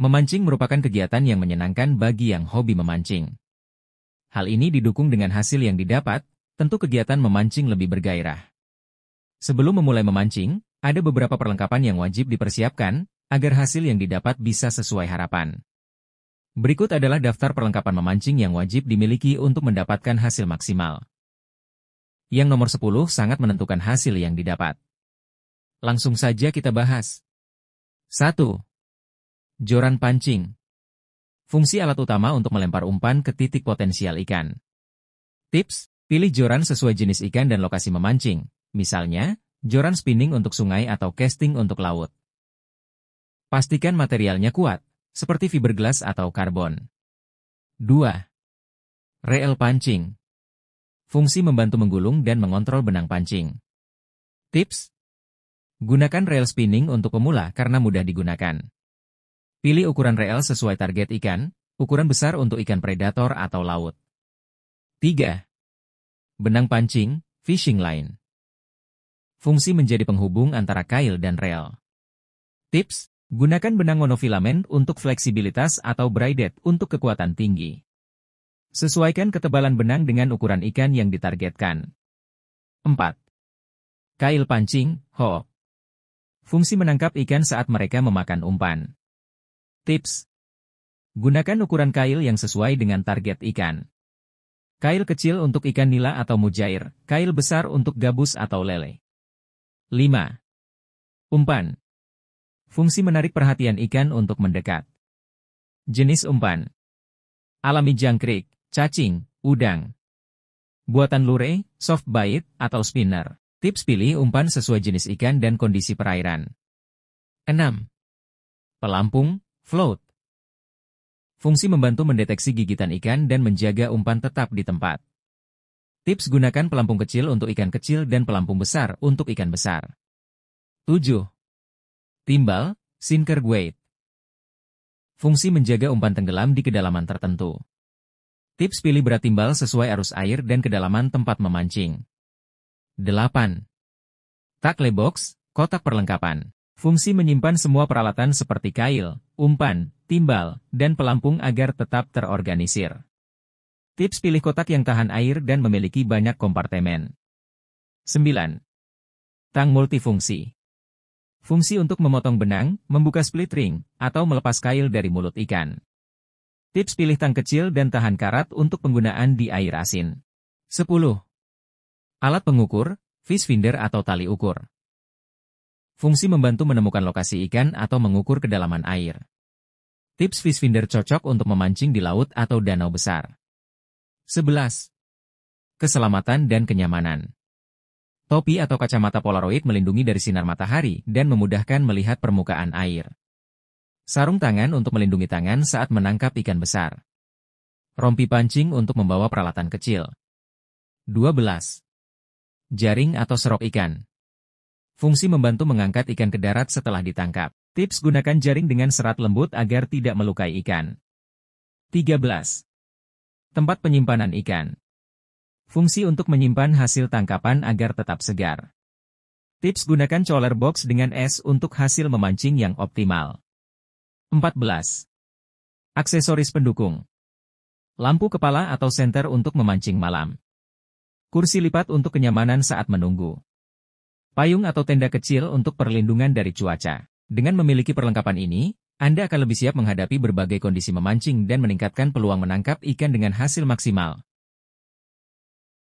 Memancing merupakan kegiatan yang menyenangkan bagi yang hobi memancing. Hal ini didukung dengan hasil yang didapat, tentu kegiatan memancing lebih bergairah. Sebelum memulai memancing, ada beberapa perlengkapan yang wajib dipersiapkan, agar hasil yang didapat bisa sesuai harapan. Berikut adalah daftar perlengkapan memancing yang wajib dimiliki untuk mendapatkan hasil maksimal. Yang nomor 10 sangat menentukan hasil yang didapat. Langsung saja kita bahas. 1. Joran pancing. Fungsi alat utama untuk melempar umpan ke titik potensial ikan. Tips, pilih joran sesuai jenis ikan dan lokasi memancing. Misalnya, joran spinning untuk sungai atau casting untuk laut. Pastikan materialnya kuat, seperti fiberglass atau karbon. 2. Reel pancing. Fungsi membantu menggulung dan mengontrol benang pancing. Tips, gunakan reel spinning untuk pemula karena mudah digunakan. Pilih ukuran reel sesuai target ikan, ukuran besar untuk ikan predator atau laut. 3. Benang pancing, fishing line. Fungsi menjadi penghubung antara kail dan reel. Tips, gunakan benang monofilament untuk fleksibilitas atau braided untuk kekuatan tinggi. Sesuaikan ketebalan benang dengan ukuran ikan yang ditargetkan. 4. Kail pancing, hook. Fungsi menangkap ikan saat mereka memakan umpan. Tips, gunakan ukuran kail yang sesuai dengan target ikan. Kail kecil untuk ikan nila atau mujair, kail besar untuk gabus atau lele. 5. Umpan. Fungsi menarik perhatian ikan untuk mendekat. Jenis umpan. Alami jangkrik, cacing, udang. Buatan lure, soft bait, atau spinner. Tips, pilih umpan sesuai jenis ikan dan kondisi perairan. 6. Pelampung, float. Fungsi membantu mendeteksi gigitan ikan dan menjaga umpan tetap di tempat. Tips, gunakan pelampung kecil untuk ikan kecil dan pelampung besar untuk ikan besar. 7. Timbal, sinker weight. Fungsi menjaga umpan tenggelam di kedalaman tertentu. Tips, pilih berat timbal sesuai arus air dan kedalaman tempat memancing. 8. Tackle box, kotak perlengkapan. Fungsi menyimpan semua peralatan seperti kail, umpan, timbal, dan pelampung agar tetap terorganisir. Tips, pilih kotak yang tahan air dan memiliki banyak kompartemen. 9. Tang multifungsi. Fungsi untuk memotong benang, membuka split ring, atau melepas kail dari mulut ikan. Tips, pilih tang kecil dan tahan karat untuk penggunaan di air asin. 10. Alat pengukur, fish finder atau tali ukur. Fungsi membantu menemukan lokasi ikan atau mengukur kedalaman air. Tips, fish finder cocok untuk memancing di laut atau danau besar. 11. Keselamatan dan kenyamanan. Topi atau kacamata polaroid melindungi dari sinar matahari dan memudahkan melihat permukaan air. Sarung tangan untuk melindungi tangan saat menangkap ikan besar. Rompi pancing untuk membawa peralatan kecil. 12. Jaring atau serok ikan. Fungsi membantu mengangkat ikan ke darat setelah ditangkap. Tips, gunakan jaring dengan serat lembut agar tidak melukai ikan. 13. Tempat penyimpanan ikan. Fungsi untuk menyimpan hasil tangkapan agar tetap segar. Tips, gunakan cooler box dengan es untuk hasil memancing yang optimal. 14. Aksesoris pendukung. Lampu kepala atau senter untuk memancing malam. Kursi lipat untuk kenyamanan saat menunggu. Payung atau tenda kecil untuk perlindungan dari cuaca. Dengan memiliki perlengkapan ini, Anda akan lebih siap menghadapi berbagai kondisi memancing dan meningkatkan peluang menangkap ikan dengan hasil maksimal.